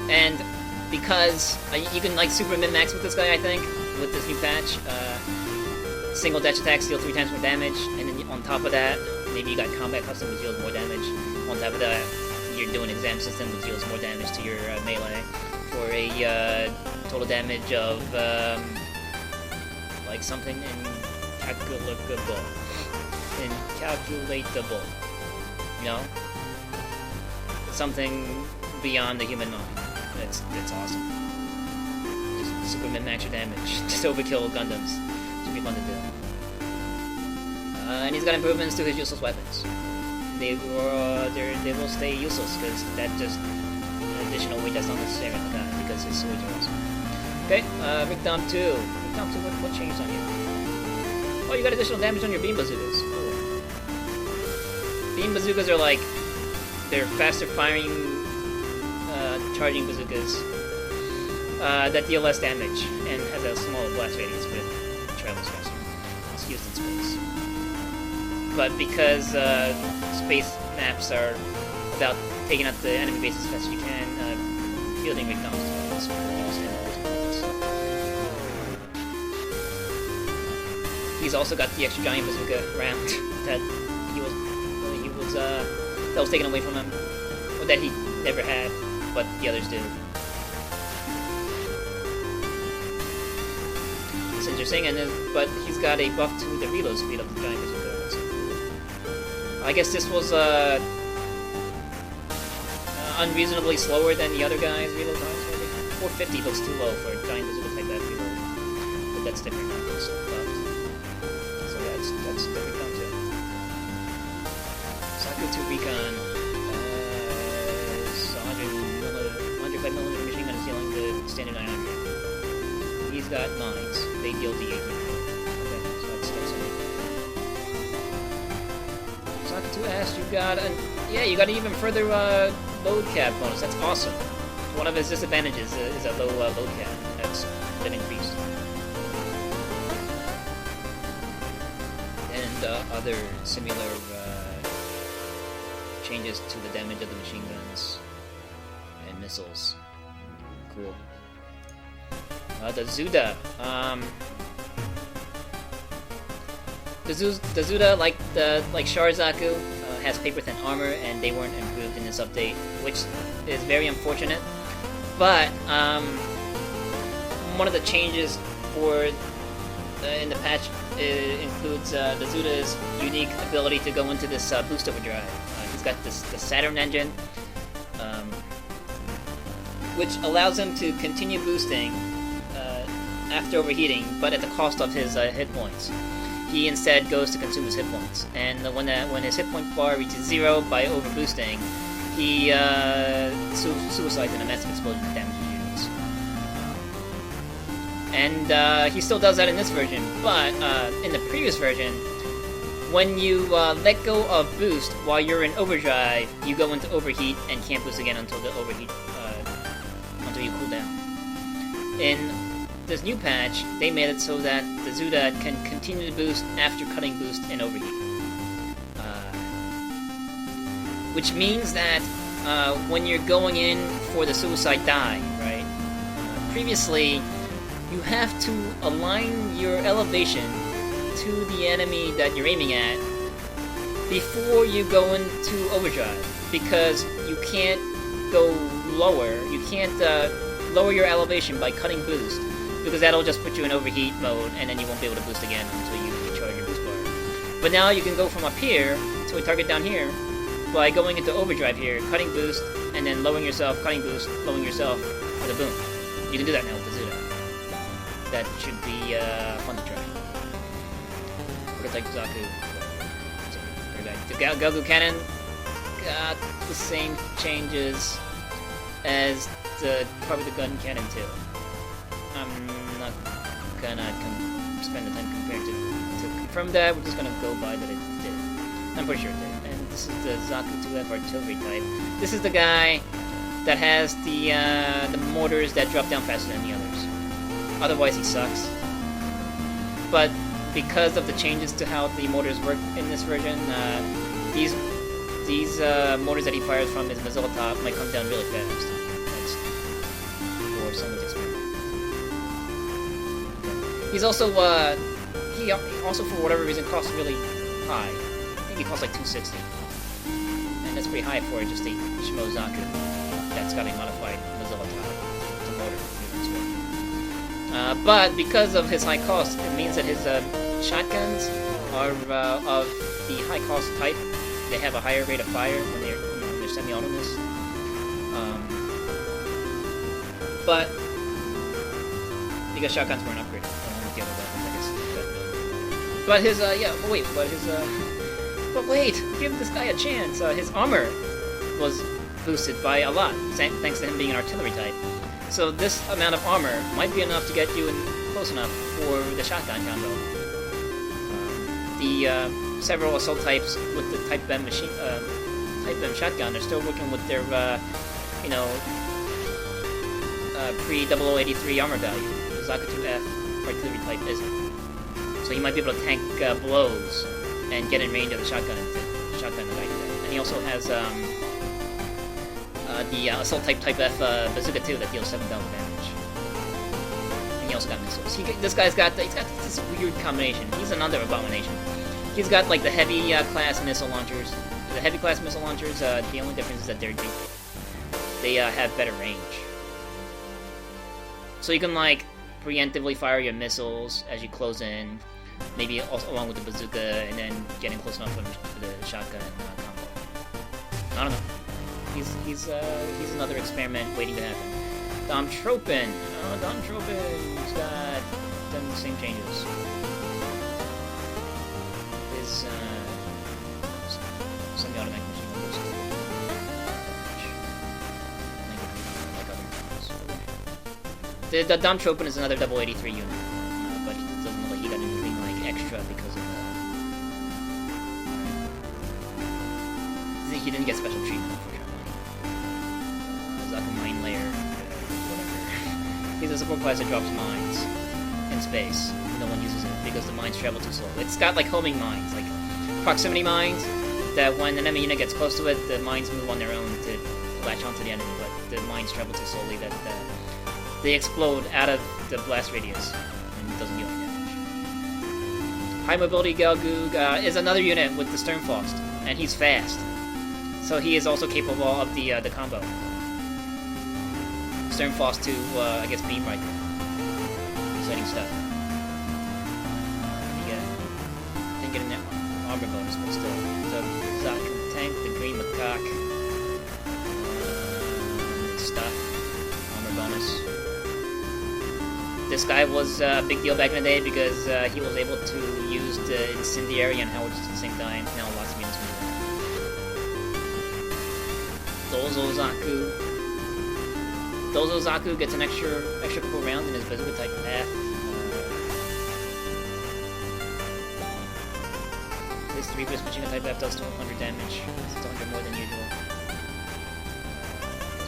And because you can like super min-max with this guy, I think, with this new patch. Single dash attacks deal 3 times more damage, and then on top of that, maybe you got combat custom which deals more damage. On top of that, you're doing exam system which deals more damage to your melee for a total damage of like something incalculable. Incalculatable. You know? Something beyond the human mind. It's awesome. Just super min-max your damage. Just overkill Gundams. Should be fun to do. And he's got improvements to his useless weapons. They will stay useless because that just additional weight that's not necessary in the gun because his swords are awesome. Okay, Rickdom 2. Rickdom 2, what changed on you? Oh, you got additional damage on your beam bazookas. Cool. Beam bazookas are like, they're faster firing, charging bazookas that deal less damage and has a smaller blast radius but travels faster. It's used in space. But because space maps are about taking out the enemy bases as fast as you can, fielding Rickdoms is used in those. He's also got the extra giant bazooka round that that was taken away from him, or that he never had, but the others do. It's interesting, but he's got a buff to the reload speed of the giant bazooka. I guess this was unreasonably slower than the other guys' reload times, maybe. 450 looks too low for a giant bazooka type that reload, but that's different now. So yeah, that's different now too. Saku 2 Recon is 105mm machine gun is dealing the standard 900. He's got 9s. They deal the 18. Okay, so that's it. Saku 2S, you got an even further load cap bonus. That's awesome. One of his disadvantages is a low load cap. That's been increased. And other similar changes to the damage of the machine guns and missiles. Cool. The Zuda. The Zuda, like Sharizaku, has paper thin armor, and they weren't improved in this update, which is very unfortunate. But one of the changes for in the patch includes the Zuta's unique ability to go into this boost overdrive. He's got the Saturn engine, which allows him to continue boosting after overheating, but at the cost of his hit points. He instead goes to consume his hit points, and when his hit point bar reaches 0 by overboosting, he suicides in a massive explosion that damages units. And he still does that in this version, but in the previous version, when you let go of boost while you're in overdrive, you go into overheat and can't boost again until the overheat until you cool down. In this new patch, they made it so that the Zuda can continue to boost after cutting boost in overheat. Which means that when you're going in for the suicide dive, right? Previously, you have to align your elevation to the enemy that you're aiming at before you go into overdrive, because you can't go lower. You can't lower your elevation by cutting boost, because that'll just put you in overheat mode, and then you won't be able to boost again until you recharge your boost bar. But now you can go from up here to a target down here by going into overdrive here, cutting boost, and then lowering yourself, cutting boost, lowering yourself with a boom. You can do that now with the Zuda. That should be fun to try. Prototype Zaku. The Galgu Cannon got the same changes as probably the Gun Cannon too. I'm not gonna spend the time comparing to confirm that. We're just gonna go by that it did. I'm pretty sure it did. And this is the Zaku 2F artillery type. This is the guy that has the mortars that drop down faster than the others. Otherwise, he sucks. But because of the changes to how the mortars work in this version, these mortars that he fires from his Mozilla top might come down really fast. That's for someone's experiment. He's also he also for whatever reason costs really high. I think he costs like $260, and that's pretty high for just a Shimo Zaku that's got a modified Mozilla top. It's a motor. But because of his high cost, it means that his shotguns are of the high cost type. They have a higher rate of fire when they're semi-autonomous. But because shotguns weren't upgraded along with the other weapons, I guess. But his but wait, give this guy a chance. His armor was boosted by a lot, thanks to him being an artillery type. So this amount of armor might be enough to get you in close enough for the shotgun combo. The several assault types with the Type M shotgun are still working with their pre-0083 armor value. The Zaku 2F artillery type isn't. So you might be able to tank blows and get in range of the shotgun like that. And he also has the assault type F bazooka too that deals 7,000 damage. And he also got missiles. This guy's got this weird combination. He's another abomination. He's got like the heavy class missile launchers. The heavy class missile launchers. The only difference is that they have better range. So you can like preemptively fire your missiles as you close in, maybe also along with the bazooka, and then getting close enough for the shotgun combo. I don't know. He's another experiment waiting to happen. Dom Tropin. Dom Tropin's got done the same changes. His semi-automatic machine gun goes like other models. The Dom Tropin is another 0083 unit, but it doesn't look like he got anything like extra because of he didn't get special treatment, unfortunately. Mine layer, whatever. He's a support class that drops mines in space. No one uses it because the mines travel too slow. It's got like homing mines, like proximity mines, that when an enemy unit gets close to it, the mines move on their own to latch onto the enemy, but the mines travel too slowly that they explode out of the blast radius and it doesn't deal any damage. High mobility Galgug is another unit with the Sternfaust, and he's fast. So he is also capable of the combo. Sternfaust to, I guess, Beam Rifle. exciting stuff. Didn't get an armor bonus, but still. The Zaku tank, the green macaque. Stuff. Armor bonus. This guy was a big deal back in the day because he was able to use the incendiary and Howard at the same time. Now lots of units Dozo Zaku. Dozo Zaku gets an extra couple rounds in his bazooka type path. This 3-burst machine gun type F does 1200 damage. It's 100 more than usual.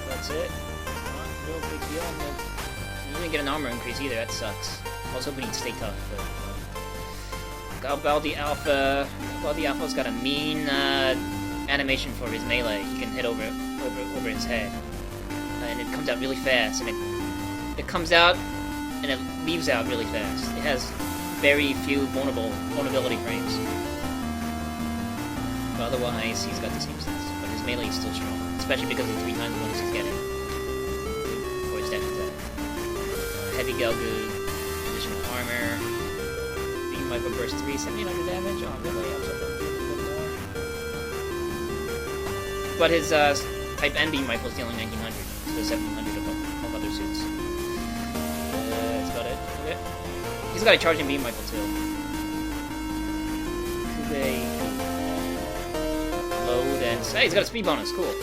That's it. No big deal. You didn't get an armor increase either, that sucks. I was hoping he'd stay tough, but... Galbaldi Alpha's got a mean animation for his melee. He can hit over his head. And it comes out really fast, and it comes out, and it leaves out really fast. It has very few vulnerability frames. But otherwise, he's got the same stats. But his melee is still strong, especially because of the 3 times bonus he's getting. For his dash attack. Heavy Gelgu, additional armor, beam micro burst 3, 1700 damage. Oh, really? I was hoping to do a little more. But his type N beam rifle is dealing 1900, so 1700 of other suits. That's about it. Okay. He's got a charging beam rifle too. Kube, load, and hey, he's got a speed bonus. Cool.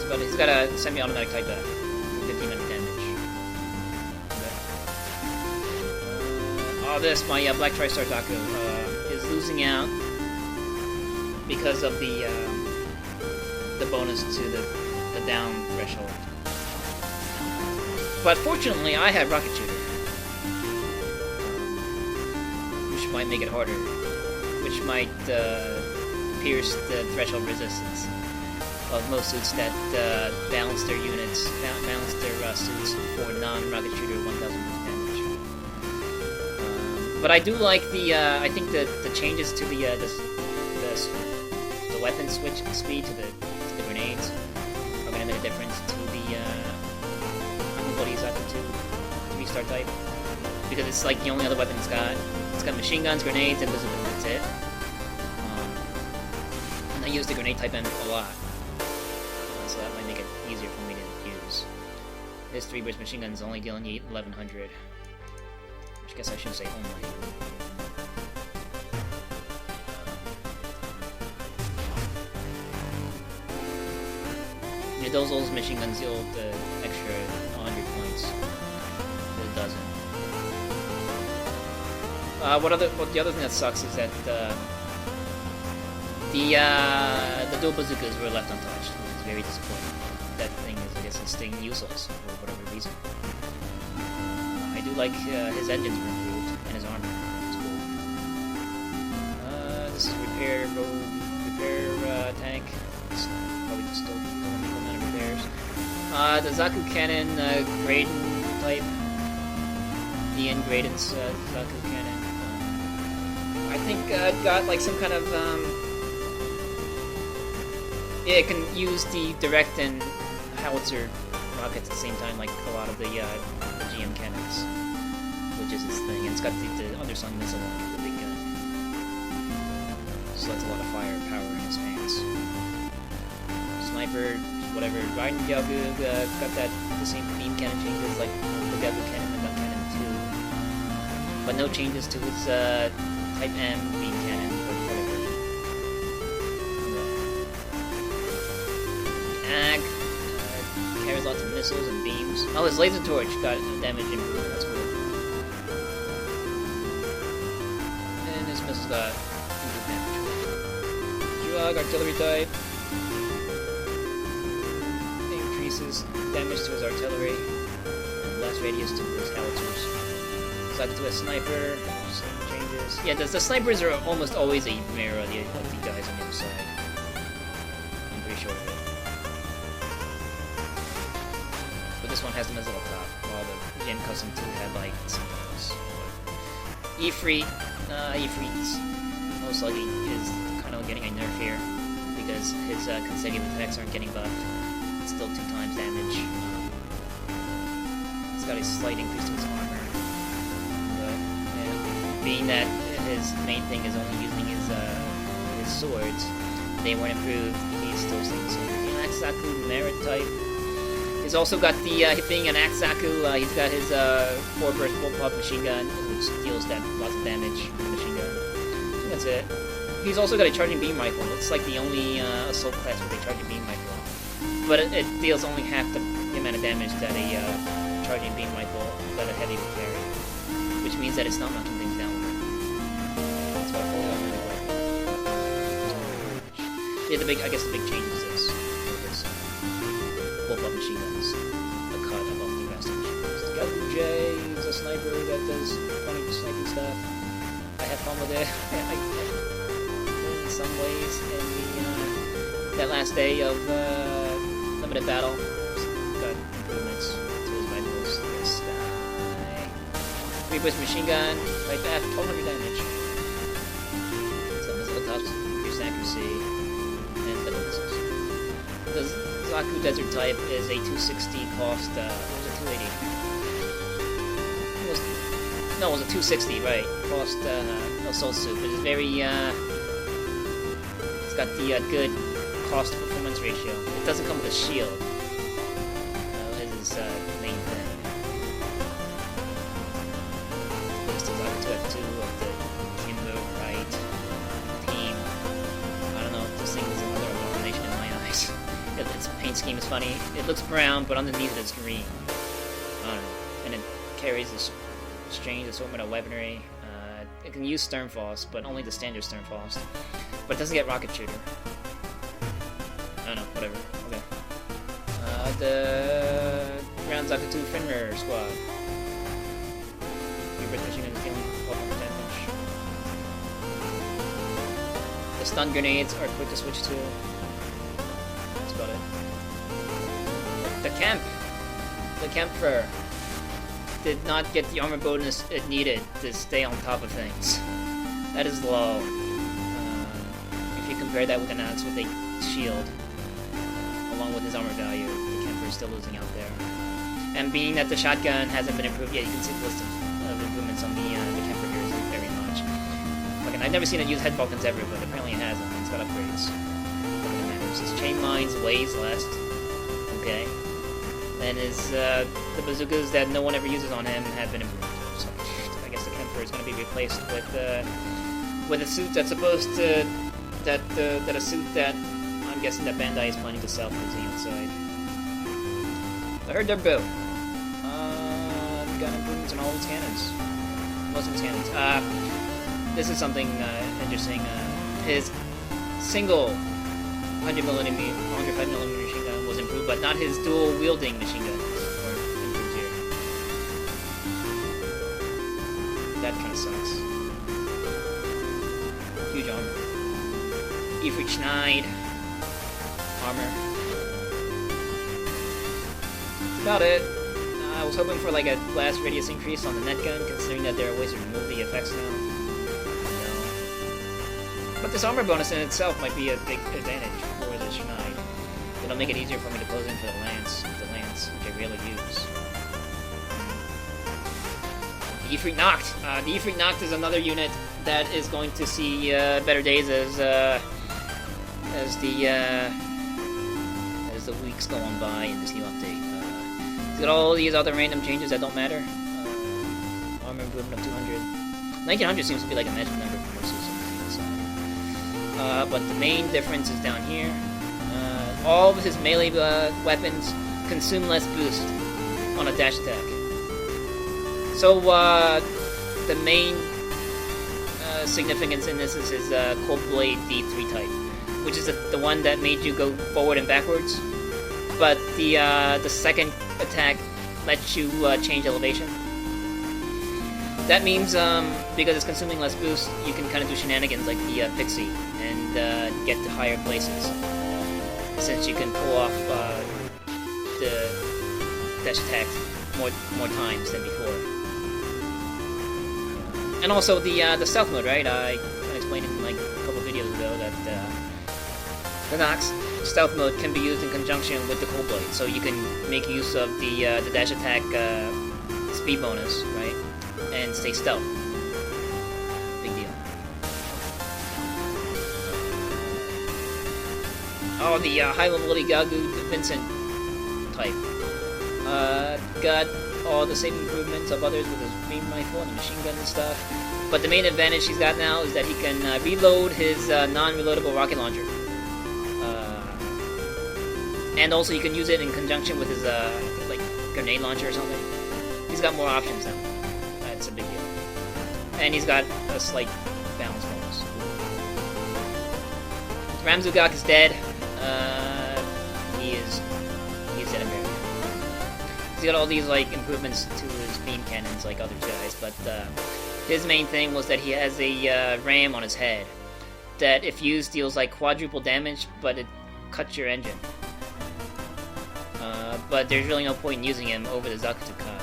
But he's got a semi-automatic type back. 1500 damage. Okay. My Black Tri-Star Zaku is losing out because of the bonus to the down threshold. But fortunately, I have Rocket Shooter, which might make it harder, which might pierce the threshold resistance of most suits that balance their units, balance their suits for non-rocket shooter 1000 damage. But I do like I think the changes to the weapon switch speed to the grenades are going to make a difference to the Zaku 2 3-star type, because it's like the only other weapon it's got. It's got machine guns, grenades, and bazookas. That's it. And I use the grenade type M a lot. So that might make it easier for me to use. This 3-burst machine gun is only dealing 1100. Which I guess I should say only. Yeah, those old machine guns deal the extra 100 points. It doesn't. The other thing that sucks is that the dual bazookas were left untouched. Very disappointing. That thing is, I guess, it's staying useless for whatever reason. I do like his engines were improved and his armor. It's cool. This is repair tank. It's probably still doing an equal amount of repairs. The Zaku Cannon, Graydon type. Ian Graydon's Zaku Cannon. I think got like some kind of yeah, it can use the direct and howitzer rockets at the same time, like a lot of the GM cannons, which is its thing. And it's got the underslung missile launcher, the big gun. So that's a lot of firepower in his hands. Sniper, whatever. Raiden Gelgu got the same beam cannon changes like the Gelgu cannon and the gun cannon too, but no changes to his Type M beam cannon or whatever. Ag carries lots of missiles and beams. Oh, his laser torch got damage improvement. That's cool. And his missiles got improved damage. Drug artillery type increases damage to his artillery and less radius to his howitzers. Zaku to a sniper. Same changes. Yeah, the snipers are almost always a mirror of the guys on the other side. I'm pretty sure of it. But this one has the missile up top, while the Gen Custom 2 had like something else. Ifrit most likely is kind of getting a nerf here because his consecutive attacks aren't getting buffed. it's still 2 times damage. It's got a slight increase to his armor, but yeah, being that his main thing is only using his swords, they weren't improved. He's still staying the same. The Axaku Merit type. He's also got the being an Axaku. He's got his 4-burst bullpup machine gun, which deals lots of damage with the machine gun. I think that's it. He's also got a charging beam rifle. It's like the only assault class with a charging beam rifle, but it deals only half the amount of damage that a charging beam rifle that a heavy would carry, which means that it's not knocking things down with it. That's what I fully on anyway. Yeah, I guess the big change is this. Bullpup machine guns. A cut above the rest of the machine guns. The Gabu J is a sniper that does funny sniping stuff. I have fun with it. In some ways, in the that last day of limited battle, got improvements to his rifles. This guy. 3-burst machine gun, right back, 1200 damage. Some missile tops, increased accuracy, and double missiles. The Zaku Desert type is a 260 cost, what was it, 280? No, it was a 260, right, cost assault suit, but it's very, it's got the good cost performance ratio. It doesn't come with a shield. That is his main thing. This is Zaku 2F2 of the Kimbo, right, team. I don't know if this thing is another abomination in my eyes. Its paint scheme is funny. It looks brown, but underneath it it's green. I don't know. And it carries this strange assortment of weaponry. It can use Sternfrost, but only the standard Sternfrost. But it doesn't get Rocket Shooter. I don't know, whatever. Okay. The Ground Zaku 2 Fenrir squad. Your British machine gun is dealing 1200 damage. The stun grenades are quick to switch to. That's about it. The Kemper did not get the armor bonus it needed to stay on top of things. That is low. If you compare that with an axe with a shield, along with his armor value, the Kemper is still losing out there. And being that the shotgun hasn't been improved yet, you can see the list of improvements on the Kemper here is very much. Fucking, I've never seen it use head falcons ever, but apparently it hasn't. It's got upgrades. His chain mines weighs less. Okay. And his the bazookas that no one ever uses on him have been improved. So I guess the Kemper is going to be replaced with a suit that's supposed to that a suit that I'm guessing that Bandai is planning to sell for the Zeon side. I heard they're built. Got improvements on all its cannons. Most of its cannons. This is something interesting. His single 105mm machine gun was improved, but not his dual-wielding machine gun were improved here. That kind of sucks. Huge armor. Ifrit Schneid. Armor. About it. I was hoping for like a blast radius increase on the net gun, considering that there are ways to remove the effects now. But this armor bonus in itself might be a big advantage for the Schneid. It'll make it easier for me to close in for the lance, which I rarely use. The Ifrit Nacht. The Ifrit Nacht is another unit that is going to see better days as the weeks go on by in this new update. He's got all these other random changes that don't matter. Armor improvement of 200. 1900 seems to be like a magic number for most systems. But the main difference is down here. All of his melee weapons consume less boost on a dash attack. So the main significance in this is his Cold Blade D3 type, which is the one that made you go forward and backwards. But the second attack lets you change elevation. That means, because it's consuming less boost, you can kind of do shenanigans like the Pixie and get to higher places. Since you can pull off the dash attack more times than before. And also the stealth mode, right? I explained in like a couple videos ago that the Nox stealth mode can be used in conjunction with the Cold Blade, so you can make use of the dash attack speed bonus, right, and stay stealth. Big deal. Oh, the high mobility Gagu Vincent type. Got all the same improvements of others with his beam rifle and the machine gun and stuff. But the main advantage he's got now is that he can reload his non-reloadable rocket launcher. And also you can use it in conjunction with his like grenade launcher or something. He's got more options now. That's a big deal. And he's got a slight balance bonus. Ramzugak is dead. He's dead and buried. He's got all these like improvements to his beam cannons like other guys, but his main thing was that he has a ram on his head that if used deals like quadruple damage, but it cuts your engine. But there's really no point in using him over the Zakutukai,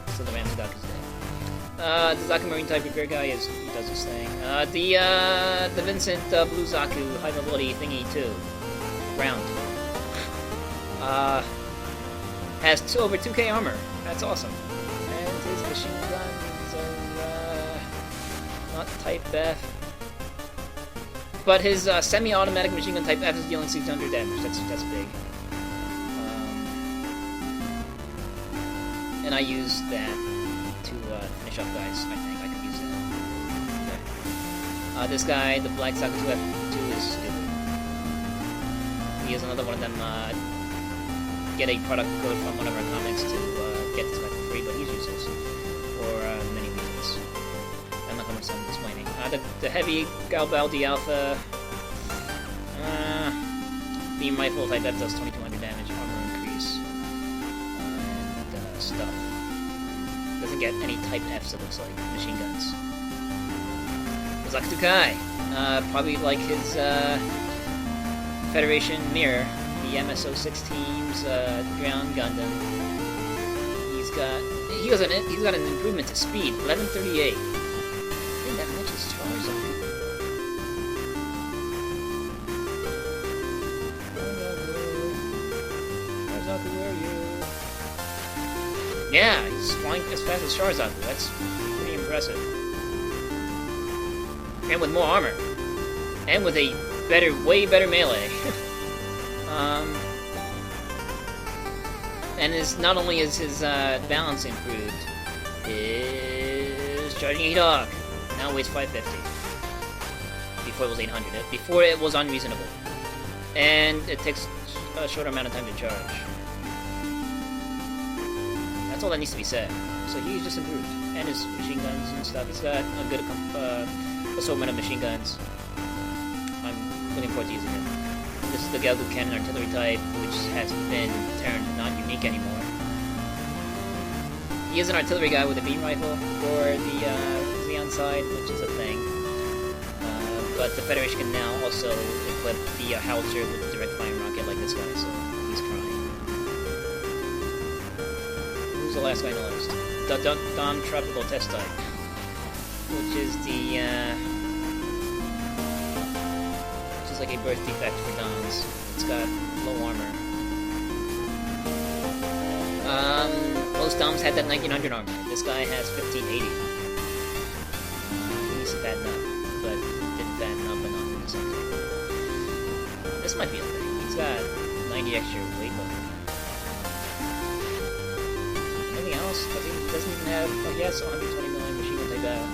so the Ramzugak is dead. The Zaku Marine type repair guy does his thing. The Vincent Blue Zaku high mobility thingy too. Round. Has over 2k armor. That's awesome. And his machine guns are not type F. But his semi-automatic machine gun type F is dealing 600 damage. That's big. And I use that to finish off guys. I think I could use it. Okay. This guy, the Black Zaku 2F2, is stupid. He is another one of them. Get a product code from one of our comics to get this guy for free, but he's useless for many reasons. I'm not going to start explaining. The heavy Galbaldi Alpha beam rifle type F does 2200 damage, armor increase, and stuff. Doesn't get any type Fs, it looks like. Machine guns. Zakutukai, probably like his Federation mirror. The MSO6 team's ground Gundam. He's got an improvement to speed, 1138. I think that matches Charizard. Charizard, where are you? Yeah, he's flying as fast as Charizard. That's pretty impressive. And with more armor. And with a way better melee. And not only is his balance improved, his charging heat arc now weighs 550. Before it was 800. Before it was unreasonable. And it takes a shorter amount of time to charge. That's all that needs to be said. So he's just improved. And his machine guns and stuff. He's got a good assortment of machine guns. I'm looking forward to using it. This is the Galgu Cannon artillery type, which has been turned not unique anymore. He is an artillery guy with a beam rifle for the Zeon side, which is a thing. But the Federation can now also equip the howitzer with a direct firing rocket like this guy, so he's trying. Who's the last guy on the list? The Dom Tropical Test type, which is the like a birth defect for Dons. It's got low armor. Most Doms had that 1900 armor. This guy has 1580. He needs to fatten up, but didn't fatten up enough in the center. This might be a thing. He's got 90 extra weight load. Anything else? He doesn't even have. Oh, he has 120 million machine gun type out.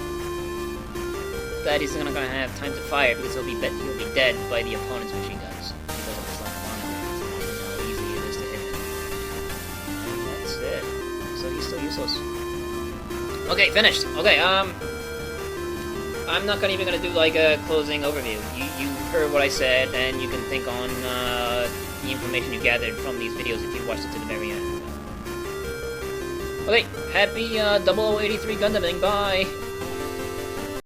That he's not going to have time to fire because he'll be dead by the opponent's machine guns because of his lack of armor and how easy it is to hit him. And that's it. So he's still useless. Okay, finished. Okay, I'm not even going to do like a closing overview. You heard what I said, and you can think on the information you gathered from these videos if you watched it to the very end. Okay, happy 0083 Gundaming. Bye.